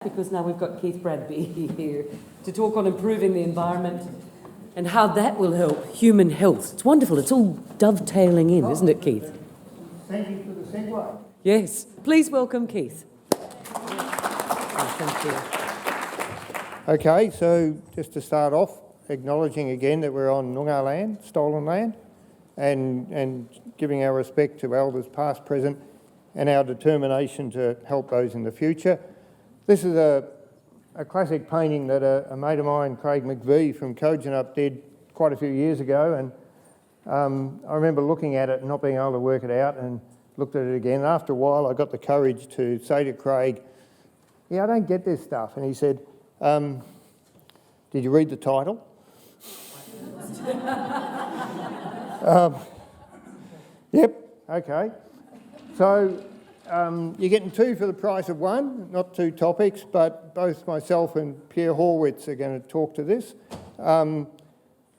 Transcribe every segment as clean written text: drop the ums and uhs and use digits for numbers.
Because now we've got Keith Bradby here to talk on improving the environment and how that will help human health. It's wonderful. It's all dovetailing in, isn't it, Keith? Thank you for the segue. Yes. Please welcome Keith. Oh, thank you. Okay, so just to start off, acknowledging again that we're on Noongar land, stolen land, and giving our respect to elders past, present, and our determination to help those in the future. This is a classic painting that a mate of mine, Craig McVie from Kojonup, did quite a few years ago, and I remember looking at it and not being able to work it out, and looked at it again. After a while I got the courage to say to Craig, I don't get this stuff. And he said, did you read the title? Yep, okay. So you're getting two for the price of one, not two topics, but both myself and Pierre Horwitz are going to talk to this. And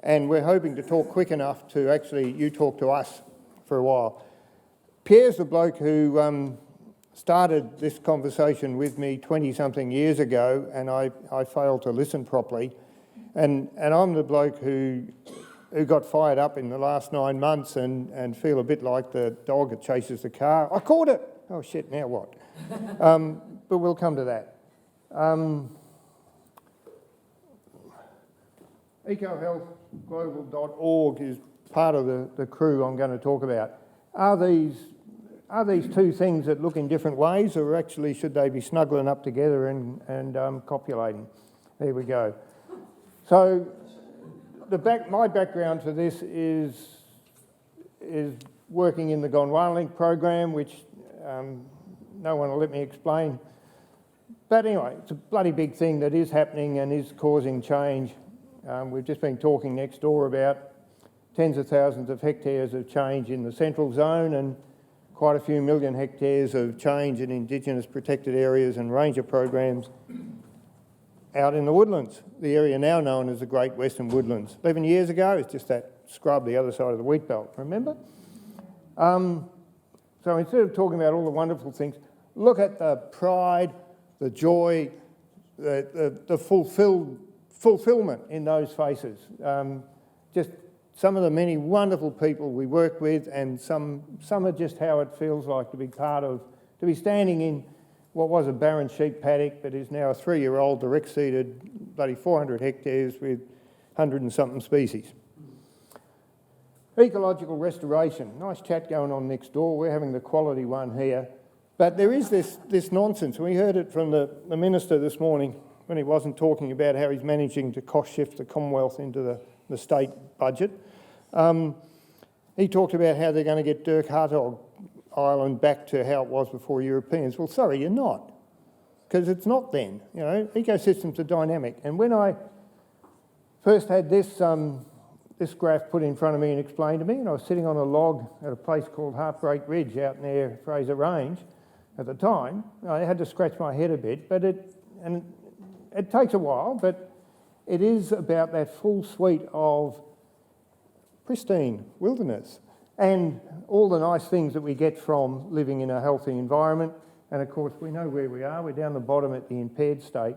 we're hoping to talk quick enough to actually you talk to us for a while. Pierre's the bloke who started this conversation with me 20-something years ago, and I failed to listen properly. And I'm the bloke who got fired up in the last 9 months and feel a bit like the dog that chases the car. I caught it! Oh shit, now what? But we'll come to that. EcoHealthGlobal.org is part of the crew I'm going to talk about. Are these two things that look in different ways, or actually should they be snuggling up together and copulating? There we go. So my background to this is working in the Gondwana program, which no one will let me explain. But anyway, it's a bloody big thing that is happening and is causing change. We've just been talking next door about tens of thousands of hectares of change in the central zone and quite a few million hectares of change in Indigenous protected areas and ranger programs out in the woodlands, the area now known as the Great Western Woodlands. 11 years ago, it's just that scrub the other side of the wheat belt, remember? So instead of talking about all the wonderful things, look at the pride, the joy, the fulfillment in those faces. Just some of the many wonderful people we work with, and some are just how it feels like to be part of, to be standing in what was a barren sheep paddock but is now a 3-year-old direct-seeded bloody 400 hectares with 100 and something species. Ecological restoration, nice chat going on next door. We're having the quality one here. But there is this nonsense. We heard it from the Minister this morning when he wasn't talking about how he's managing to cost shift the Commonwealth into the state budget. He talked about how they're going to get Dirk Hartog Island back to how it was before Europeans. Well, sorry, you're not, because it's not then. You know, ecosystems are dynamic. And when I first had this graph put in front of me and explained to me, and I was sitting on a log at a place called Heartbreak Ridge out near Fraser Range at the time, I had to scratch my head a bit, but it takes a while, but it is about that full suite of pristine wilderness and all the nice things that we get from living in a healthy environment. And of course, we know where we are. We're down the bottom at the impaired state.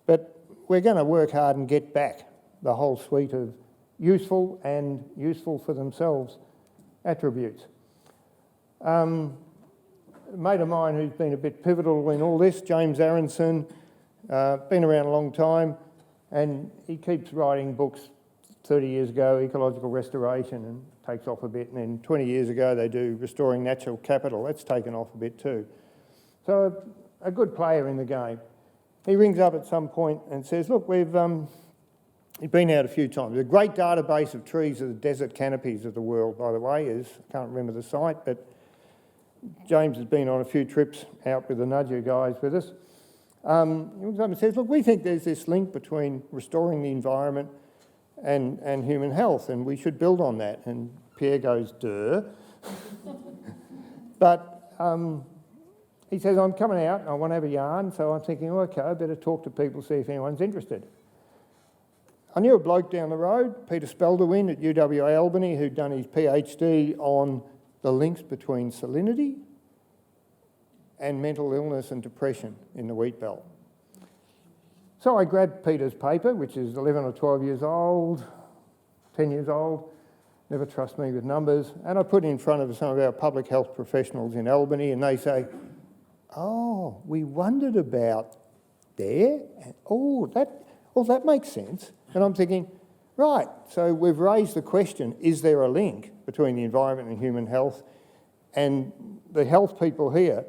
But we're going to work hard and get back the whole suite of useful and useful for themselves attributes. A mate of mine who's been a bit pivotal in all this, James Aronson, been around a long time, and he keeps writing books. 30 years ago, ecological restoration, and takes off a bit, and then 20 years ago they do restoring natural capital. That's taken off a bit too. So a good player in the game. He rings up at some point and says, look, we've been out a few times. A great database of trees of the desert canopies of the world, by the way, I can't remember the site, but James has been on a few trips out with the Nudger guys with us. He rings up and says, look, we think there's this link between restoring the environment and human health, and we should build on that. And Pierre goes, duh. But he says, I'm coming out and I want to have a yarn, so I'm thinking, okay, I better talk to people, see if anyone's interested. I knew a bloke down the road, Peter Spelderwin at UW Albany, who'd done his PhD on the links between salinity and mental illness and depression in the wheat belt. So I grabbed Peter's paper, which is 11 or 12 years old, 10 years old, never trust me with numbers, and I put it in front of some of our public health professionals in Albany, and they say, oh, we wondered about there, and that makes sense. And I'm thinking, right, so we've raised the question, is there a link between the environment and human health? And the health people here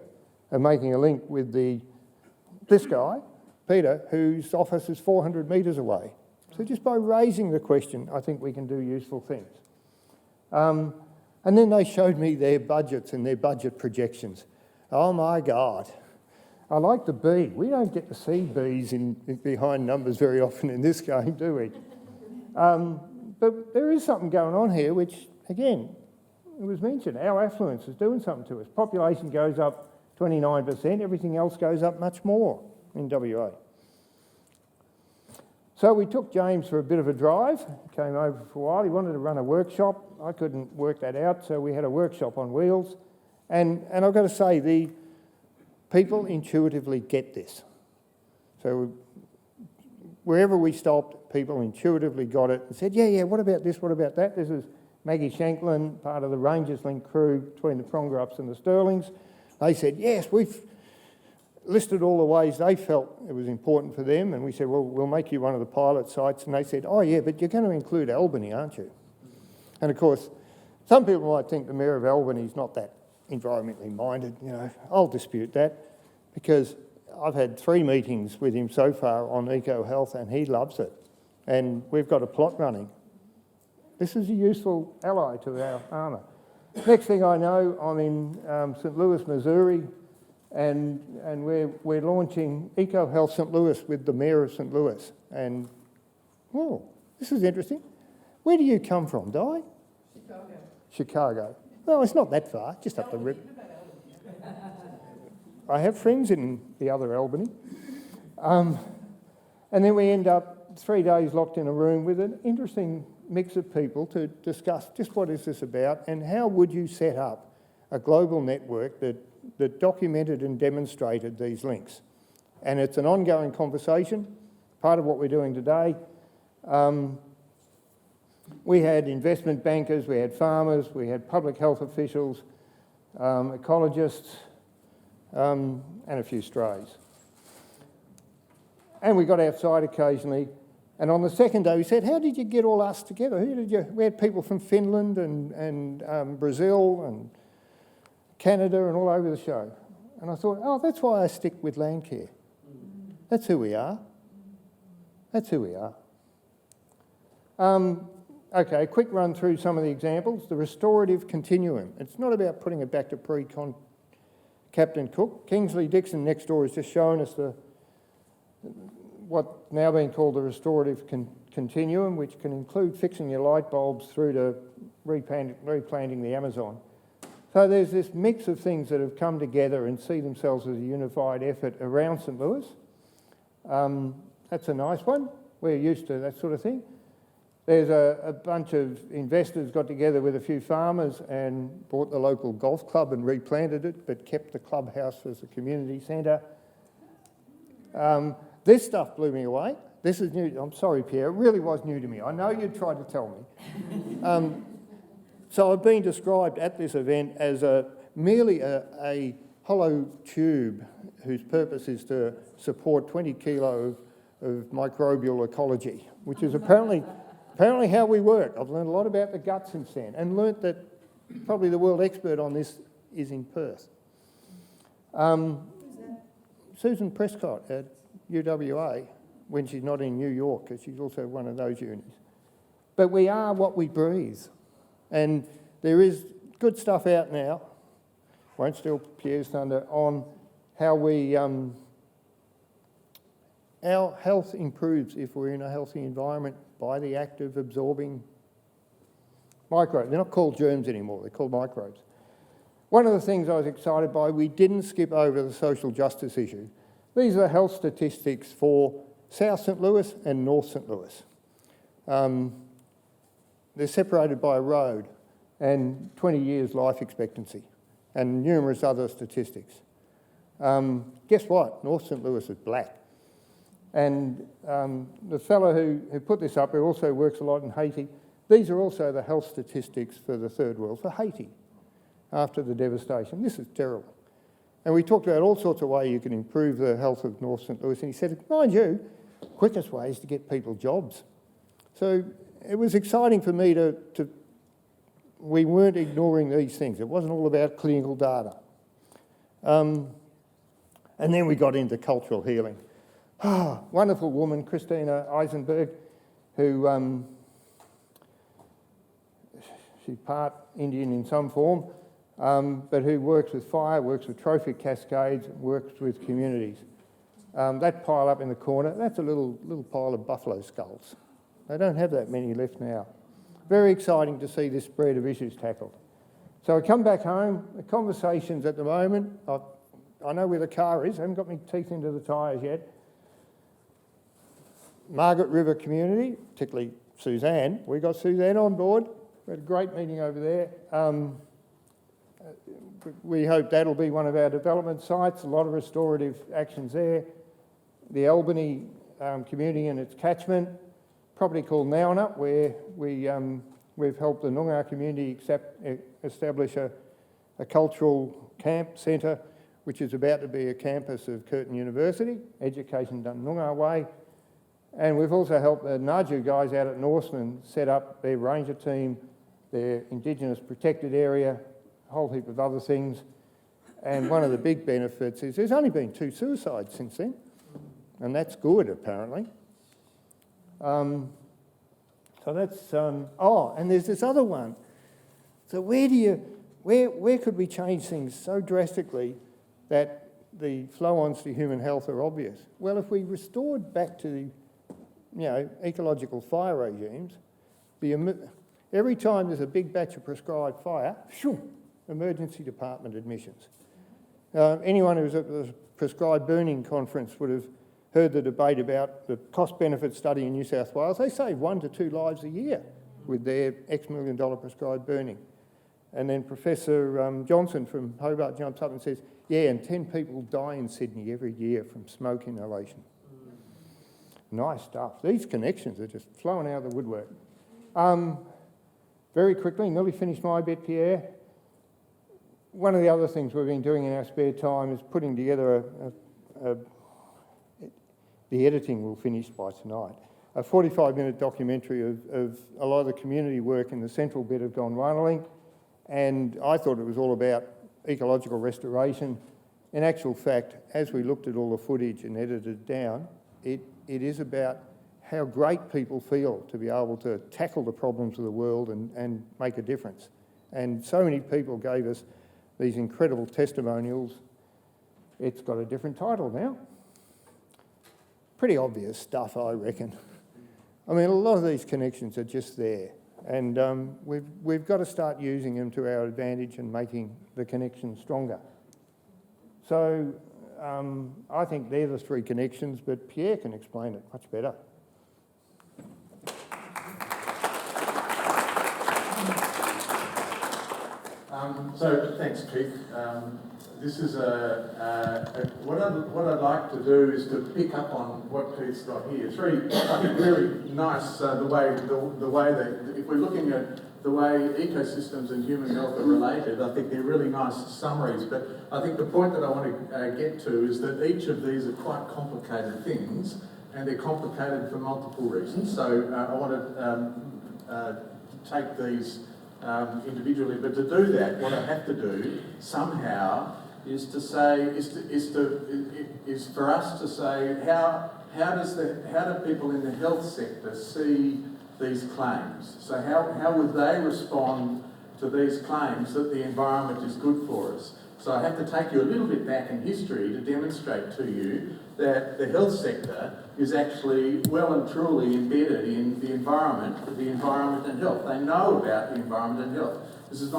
are making a link with this guy, Peter, whose office is 400 metres away. So just by raising the question, I think we can do useful things. And then they showed me their budgets and their budget projections. Oh my God. I like the bee. We don't get to see bees behind numbers very often in this game, do we? But there is something going on here which, again, it was mentioned, our affluence is doing something to us. Population goes up 29%, everything else goes up much more in WA. So we took James for a bit of a drive, came over for a while. He wanted to run a workshop. I couldn't work that out, so we had a workshop on wheels. And I've got to say, the people intuitively get this. So wherever we stopped, people intuitively got it and said, yeah, what about this, what about that? This is Maggie Shanklin, part of the Rangers Link crew between the Prongerups and the Stirlings. They said, yes, we've listed all the ways they felt it was important for them, and we said, well, we'll make you one of the pilot sites. And they said, oh yeah, but you're going to include Albany, aren't you? And of course, some people might think the Mayor of Albany is not that environmentally minded. You know, I'll dispute that, because I've had 3 meetings with him so far on eco-health and he loves it. And we've got a plot running. This is a useful ally to our armour. Next thing I know, I'm in St Louis, Missouri, and we're launching Eco-Health St Louis with the Mayor of St Louis. And, oh, this is interesting. Where do you come from, Di? Chicago. Well, it's not that far, just up the river. I have friends in the other Albany. And then we end up 3 days locked in a room with an interesting mix of people to discuss just what is this about and how would you set up a global network that documented and demonstrated these links. And it's an ongoing conversation, part of what we're doing today. We had investment bankers, we had farmers, we had public health officials, ecologists, and a few strays. And we got outside occasionally. And on the second day, we said, how did you get all us together? We had people from Finland and Brazil and Canada and all over the show. And I thought, oh, that's why I stick with Landcare. That's who we are. That's who we are. Okay, quick run through some of the examples. The restorative continuum. It's not about putting it back to Captain Cook. Kingsley Dixon next door has just shown us what's now being called the restorative continuum, which can include fixing your light bulbs through to replanting the Amazon. So there's this mix of things that have come together and see themselves as a unified effort around St Louis. That's a nice one. We're used to that sort of thing. There's a bunch of investors got together with a few farmers and bought the local golf club and replanted it, but kept the clubhouse as a community centre. This stuff blew me away. This is new. I'm sorry, Pierre. It really was new to me. I know you tried to tell me. So I've been described at this event as merely a hollow tube whose purpose is to support 20 kilo of microbial ecology, which is apparently how we work. I've learned a lot about the gut since then, and learnt that probably the world expert on this is in Perth. Susan Prescott at UWA, when she's not in New York, because she's also one of those unis. But we are what we breathe. And there is good stuff out now, won't steal Pierre's thunder, on how our health improves if we're in a healthy environment by the act of absorbing microbes. They're not called germs anymore, they're called microbes. One of the things I was excited by, we didn't skip over the social justice issue. These are the health statistics for South St Louis and North St Louis. They're separated by a road and 20 years life expectancy and numerous other statistics. Guess what? North St Louis is black. And the fellow who put this up, who also works a lot in Haiti, these are also the health statistics for the third world, for Haiti, after the devastation. This is terrible. And we talked about all sorts of ways you can improve the health of North St Louis, and he said, mind you, quickest way is to get people jobs. So it was exciting for me we weren't ignoring these things. It wasn't all about clinical data. And then we got into cultural healing. Wonderful woman, Christina Eisenberg, who she's part Indian in some form, but who works with fire, works with trophic cascades, works with communities. That pile up in the corner, that's a little pile of buffalo skulls. They don't have that many left now. Very exciting to see this spread of issues tackled. So I come back home, the conversations at the moment, I know where the car is, I haven't got my teeth into the tyres yet. Margaret River community, particularly Suzanne, we got Suzanne on board. We had a great meeting over there. We hope that'll be one of our development sites, a lot of restorative actions there. The Albany community and its catchment, property called Noongar, where we've helped the Noongar community establish a cultural camp centre, which is about to be a campus of Curtin University, education done Noongar way. And we've also helped the Naju guys out at Norseman set up their ranger team, their Indigenous protected area, a whole heap of other things. And one of the big benefits is there's only been 2 suicides since then, and that's good apparently. So that's, and there's this other one. So where could we change things so drastically that the flow-ons to human health are obvious? Well, if we restored back to the, ecological fire regimes, every time there's a big batch of prescribed fire, emergency department admissions. Anyone who was at the prescribed burning conference would have heard the debate about the cost-benefit study in New South Wales. They save 1 to 2 lives a year with their X million dollar prescribed burning. And then Professor Johnson from Hobart jumps up and says, yeah, and 10 people die in Sydney every year from smoke inhalation. Nice stuff. These connections are just flowing out of the woodwork. Very quickly, nearly finished my bit, Pierre. One of the other things we've been doing in our spare time is putting together the editing will finish by tonight, a 45-minute documentary of a lot of the community work in the central bit of Gondwana. And I thought it was all about ecological restoration. In actual fact, as we looked at all the footage and edited it down, it is about how great people feel to be able to tackle the problems of the world and make a difference. And so many people gave us these incredible testimonials. It's got a different title now. Pretty obvious stuff, I reckon. I mean, a lot of these connections are just there, and we've got to start using them to our advantage and making the connections stronger. So I think they're the 3 connections, but Pierre can explain it much better. So thanks, Keith. This is what I'd like to do is to pick up on what Keith's got here. It's really, I think, really nice the way that if we're looking at the way ecosystems and human health are related, I think they're really nice summaries. But I think the point that I want to get to is that each of these are quite complicated things, and they're complicated for multiple reasons. So I want to take these individually, but to do that, what I have to do somehow is to say is for us to say how do people in the health sector see these claims? So how would they respond to these claims that the environment is good for us? So I have to take you a little bit back in history to demonstrate to you that the health sector is actually well and truly embedded in the environment and health. They know about the environment and health. This is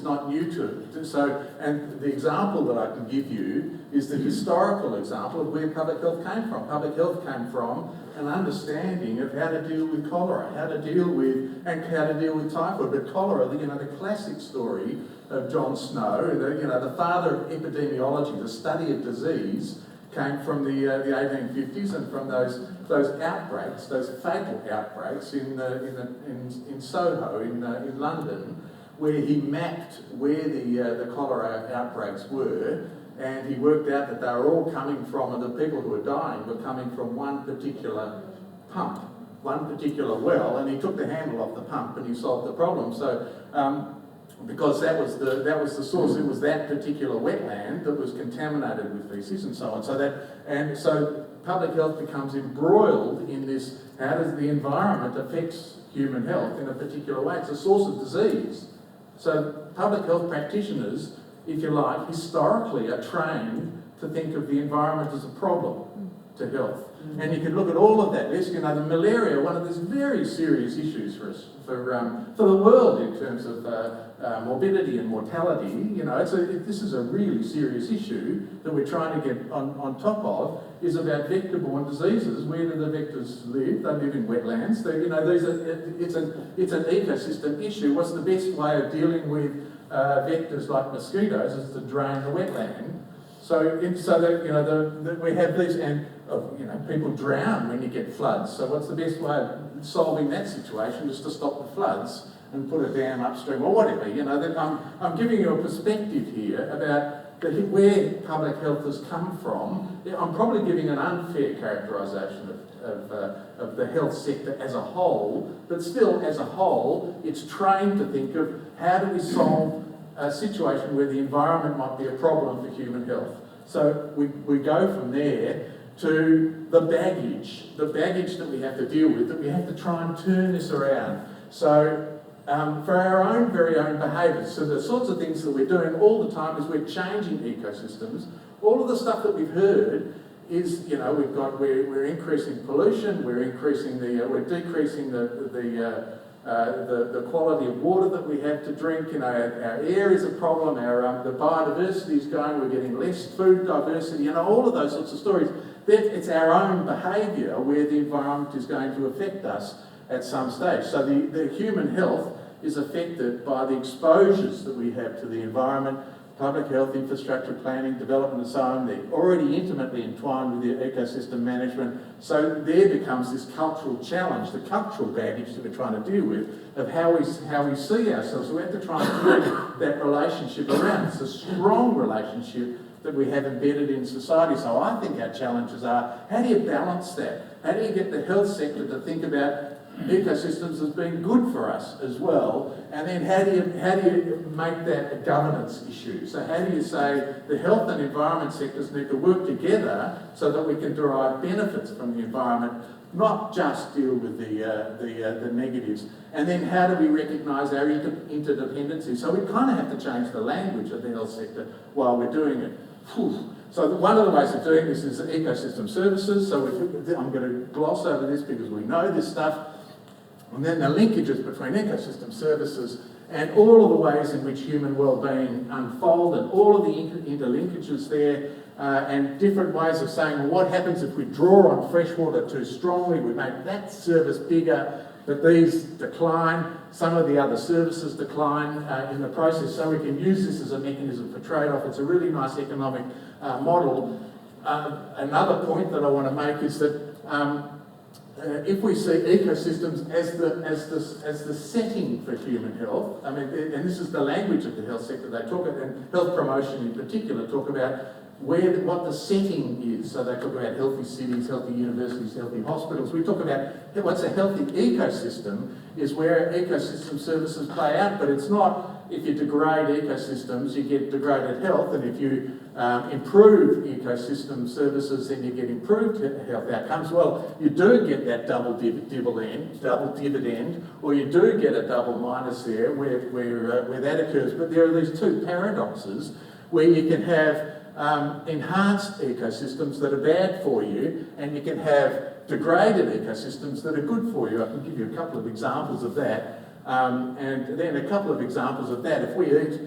not new to it. So, and the example that I can give you is the historical example of where public health came from. Public health came from an understanding of how to deal with cholera, how to deal with typhoid. But cholera, the classic story of John Snow, the father of epidemiology, the study of disease, came from the 1850s and from those outbreaks, those fatal outbreaks in Soho in London, where he mapped where the cholera outbreaks were, and he worked out that they were all coming from, and the people who were dying were coming from one particular pump, one particular well, and he took the handle off the pump and he solved the problem. So, because that was the source, it was that particular wetland that was contaminated with feces and so on. So public health becomes embroiled in this. How does the environment affects human health in a particular way? It's a source of disease. So public health practitioners, if you like, historically are trained to think of the environment as a problem to health. And you can look at all of that list. You know, the malaria, one of these very serious issues for us, for the world in terms of morbidity and mortality. You know, this is a really serious issue that we're trying to get on top of. Is about vector-borne diseases. Where do the vectors live? They live in wetlands. It's an ecosystem issue. What's the best way of dealing with vectors like mosquitoes? Is to drain the wetland. So that we have these, and people drown when you get floods. So what's the best way of solving that situation? Is to stop the floods and put a dam upstream or whatever. You know, that I'm giving you a perspective here about where public health has come from. I'm probably giving an unfair characterisation of the health sector as a whole, but still, as a whole, it's trained to think of how do we solve a situation where the environment might be a problem for human health. So we go from there to the baggage that we have to deal with, that we have to try and turn this around. So for our very own behaviours, so the sorts of things that we're doing all the time is we're changing ecosystems. All of the stuff that we've heard is, we're increasing pollution, we're decreasing the quality of water that we have to drink. Our air is a problem. The biodiversity is going. We're getting less food diversity. All of those sorts of stories. It's our own behaviour where the environment is going to affect us at some stage. So the human health is affected by the exposures that we have to the environment. Public health, infrastructure planning, development and so on, they're already intimately entwined with the ecosystem management. So there becomes this cultural challenge, the cultural baggage that we're trying to deal with, of how we see ourselves. So we have to try and turn that relationship around. It's a strong relationship that we have embedded in society. So I think our challenges are, how do you balance that? How do you get the health sector to think about ecosystems as being good for us as well, and then how do you make that a governance issue? So how do you say the health and environment sectors need to work together so that we can derive benefits from the environment, not just deal with the negatives? And then how do we recognise our interdependency? So we kind of have to change the language of the health sector while we're doing it. So one of the ways of doing this is ecosystem services. So I'm going to gloss over this because we know this stuff. And then the linkages between ecosystem services and all of the ways in which human well-being unfold, and all of the interlinkages there, and different ways of saying, well, what happens if we draw on fresh water too strongly? We make that service bigger, but these decline. Some of the other services decline in the process, so we can use this as a mechanism for trade-off. It's a really nice economic model. Another point that I want to make is that if we see ecosystems as the setting for human health, and this is the language of the health sector, they talk about, and health promotion in particular, talk about what the setting is. So they talk about healthy cities, healthy universities, healthy hospitals. We talk about what's a healthy ecosystem is where ecosystem services play out, but it's not, if you degrade ecosystems, you get degraded health, and if you improve ecosystem services, then you get improved health outcomes. Well, you do get that double dividend, or you do get a double minus there where that occurs. But there are these two paradoxes where you can have enhanced ecosystems that are bad for you, and you can have degraded ecosystems that are good for you. I can give you a couple of examples of that. And then a couple of examples of that. If we eat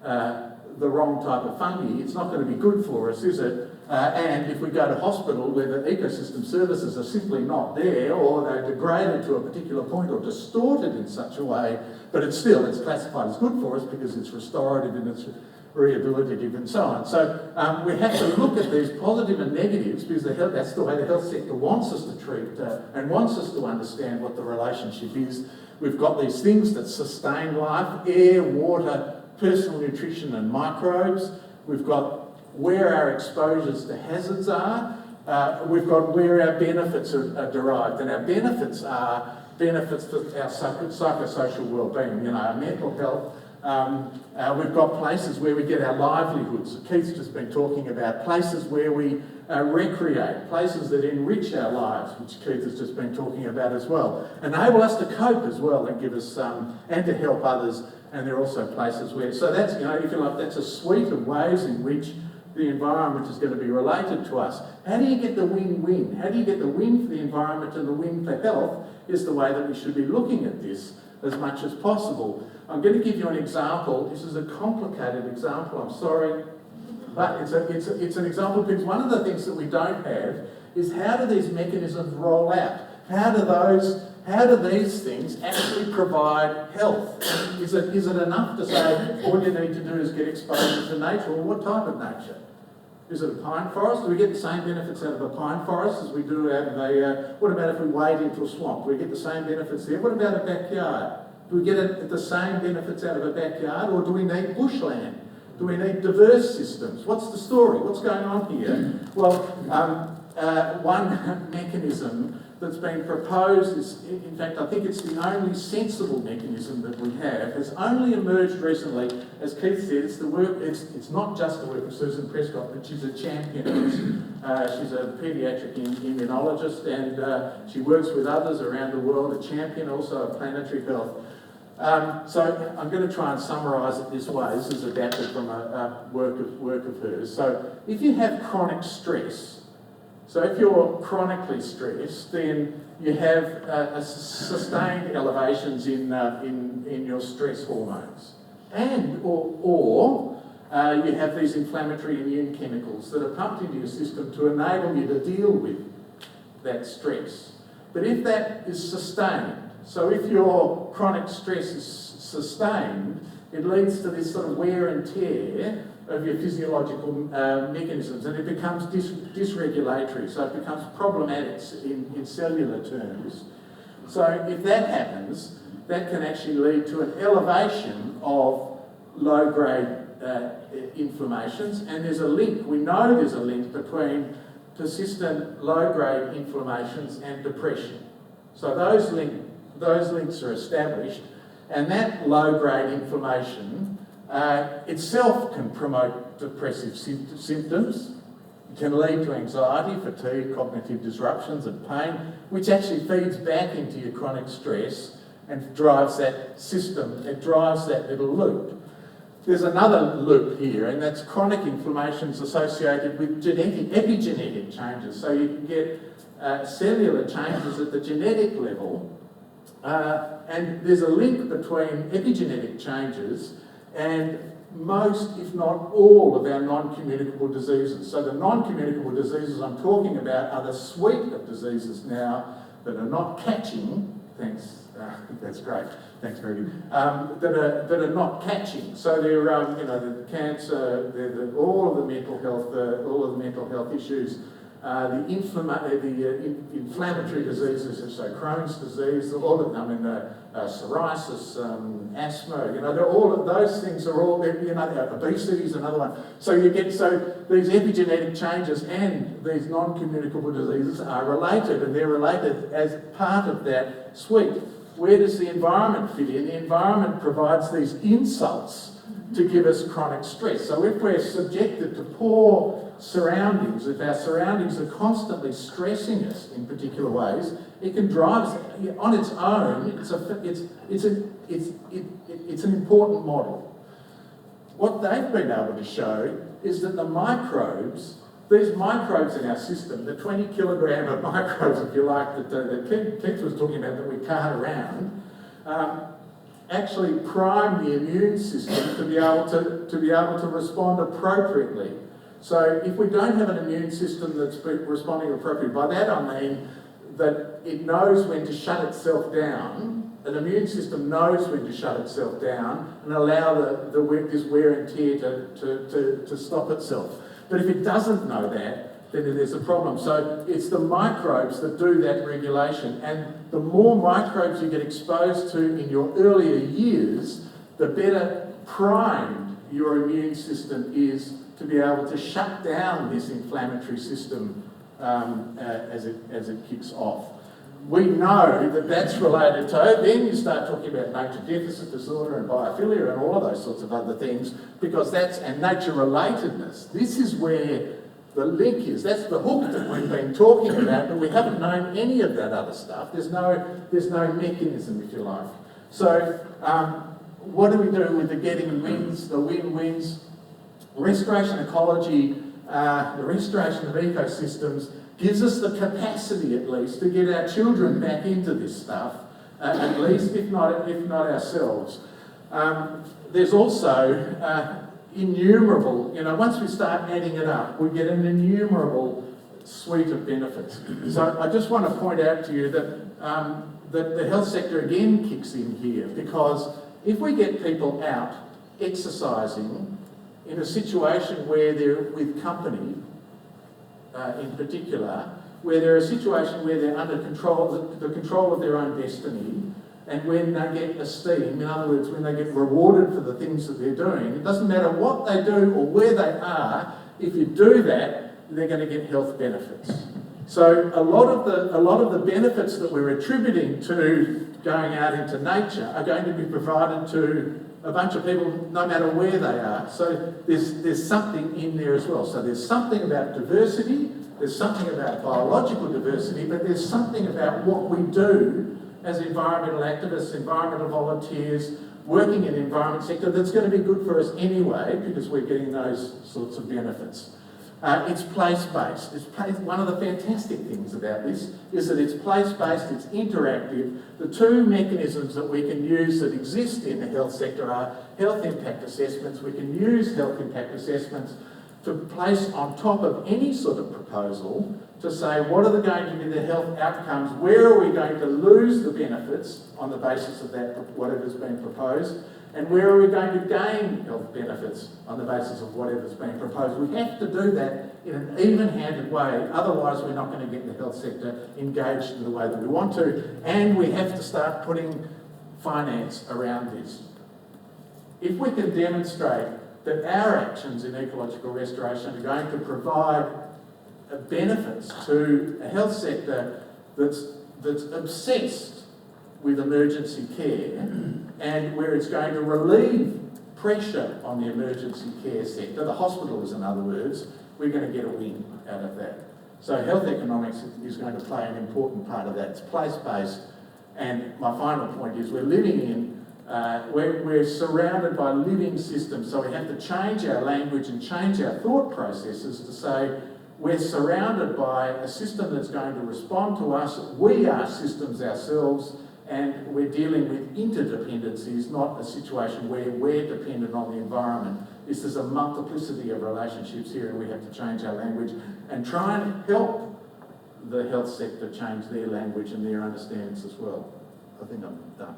the wrong type of fungi, it's not going to be good for us, is it? And if we go to hospital where the ecosystem services are simply not there, or they're degraded to a particular point or distorted in such a way, but it's classified as good for us because it's restorative in its rehabilitative and so on. So we have to look at these positive and negatives because that's the way the health sector wants us to treat and wants us to understand what the relationship is. We've got these things that sustain life: air, water, personal nutrition and microbes. We've got where our exposures to hazards are. We've got where our benefits are derived, and our benefits are benefits to our psychosocial well-being, our mental health. We've got places where we get our livelihoods. Keith's just been talking about places where we recreate, places that enrich our lives, which Keith has just been talking about as well. Enable us to cope as well and give us and to help others. And there are also places where, so that's, if you like, that's a suite of ways in which the environment is going to be related to us. How do you get the win-win? How do you get the win for the environment and the win for health is the way that we should be looking at this as much as possible. I'm going to give you an example. This is a complicated example, I'm sorry, but it's an example because one of the things that we don't have is how do these mechanisms roll out? How do these things actually provide health? Is it enough to say all you need to do is get exposure to nature? Well, what type of nature? Is it a pine forest? Do we get the same benefits out of a pine forest as we do out of a... what about if we wade into a swamp? Do we get the same benefits there? What about a backyard? Do we get the same benefits out of a backyard, or do we need bushland? Do we need diverse systems? What's the story? What's going on here? Well, one mechanism that's been proposed is, in fact, I think it's the only sensible mechanism that we have, has only emerged recently. As Keith said, it's not just the work of Susan Prescott, but she's a champion of this. She's a paediatric immunologist, and she works with others around the world, a champion also of planetary health. So I'm going to try and summarise it this way. This is adapted from a work of hers. So if you have chronic stress, so if you're chronically stressed, then you have sustained elevations in your stress hormones, and or you have these inflammatory immune chemicals that are pumped into your system to enable you to deal with that stress. But if that is sustained, so if your chronic stress is sustained, it leads to this sort of wear and tear of your physiological mechanisms, and it becomes dysregulatory, so it becomes problematic in cellular terms. So if that happens, that can actually lead to an elevation of low-grade inflammations, and there's a link, we know there's a link between persistent low-grade inflammations and depression. So those links are established, and that low-grade inflammation itself can promote depressive symptoms. It can lead to anxiety, fatigue, cognitive disruptions and pain, which actually feeds back into your chronic stress and drives that system, it drives that little loop. There's another loop here, and that's chronic inflammations associated with epigenetic changes. So you can get cellular changes at the genetic level, and there's a link between epigenetic changes and most, if not all, of our non-communicable diseases. So the non-communicable diseases I'm talking about are the suite of diseases now that are not catching, thanks, that's great, thanks Rudy, that are not catching. So they're, the cancer, all of the mental health issues, the inflammatory diseases, so Crohn's disease, all of them, psoriasis, asthma, they're all of those things are all, obesity is another one. So these epigenetic changes and these non-communicable diseases are related, and they're related as part of that suite. Where does the environment fit in? The environment provides these insults to give us chronic stress. So if we're subjected to poor surroundings, if our surroundings are constantly stressing us in particular ways, it can drive us on its own. It's an important model. What they've been able to show is that the microbes, these microbes in our system, the 20 kilogram of microbes, if you like, that Keith was talking about that we cart around, actually prime the immune system to be able to respond appropriately. So if we don't have an immune system that's responding appropriately, by that I mean that it knows when to shut itself down An immune system knows when to shut itself down and allow this wear and tear to stop itself. But if it doesn't know that, then there's a problem. So it's the microbes that do that regulation, and the more microbes you get exposed to in your earlier years, the better primed your immune system is to be able to shut down this inflammatory system as it kicks off. We know that that's related to, then you start talking about nature deficit disorder and biophilia and all of those sorts of other things, because and nature relatedness. This is where the link is. That's the hook that we've been talking about, but we haven't known any of that other stuff. There's no mechanism, if you like. So what do we do with the getting wins, the win-wins? Restoration ecology, the restoration of ecosystems gives us the capacity, at least, to get our children back into this stuff, at least, if not ourselves. There's also innumerable, once we start adding it up, we get an innumerable suite of benefits. So I just want to point out to you that the health sector again kicks in here, because if we get people out exercising in a situation where they're with company, in particular, where they're a situation where they're under control, the control of their own destiny, and when they get esteem, in other words, when they get rewarded for the things that they're doing, it doesn't matter what they do or where they are, if you do that, they're going to get health benefits. So a lot of the benefits that we're attributing to going out into nature are going to be provided to a bunch of people no matter where they are. So there's something in there as well. So there's something about diversity, there's something about biological diversity, but there's something about what we do as environmental activists, environmental volunteers, working in the environment sector that's going to be good for us anyway, because we're getting those sorts of benefits. It's place-based. One of the fantastic things about this is that it's place-based, it's interactive. The two mechanisms that we can use that exist in the health sector are health impact assessments. We can use health impact assessments to place on top of any sort of proposal to say what are going to be the health outcomes, where are we going to lose the benefits on the basis of that, whatever's been proposed, and where are we going to gain health benefits on the basis of whatever's been proposed. We have to do that in an even-handed way, otherwise we're not going to get the health sector engaged in the way that we want to, and we have to start putting finance around this. If we can demonstrate that our actions in ecological restoration are going to provide benefits to a health sector that's obsessed with emergency care, and where it's going to relieve pressure on the emergency care sector, the hospitals in other words, we're going to get a win out of that. So health economics is going to play an important part of that. It's place-based, and my final point is we're living in, we're surrounded by living systems, so we have to change our language and change our thought processes to say we're surrounded by a system that's going to respond to us. We are systems ourselves, and we're dealing with interdependencies, not a situation where we're dependent on the environment. This is a multiplicity of relationships here, and we have to change our language and try and help the health sector change their language and their understandings as well. I think I'm done.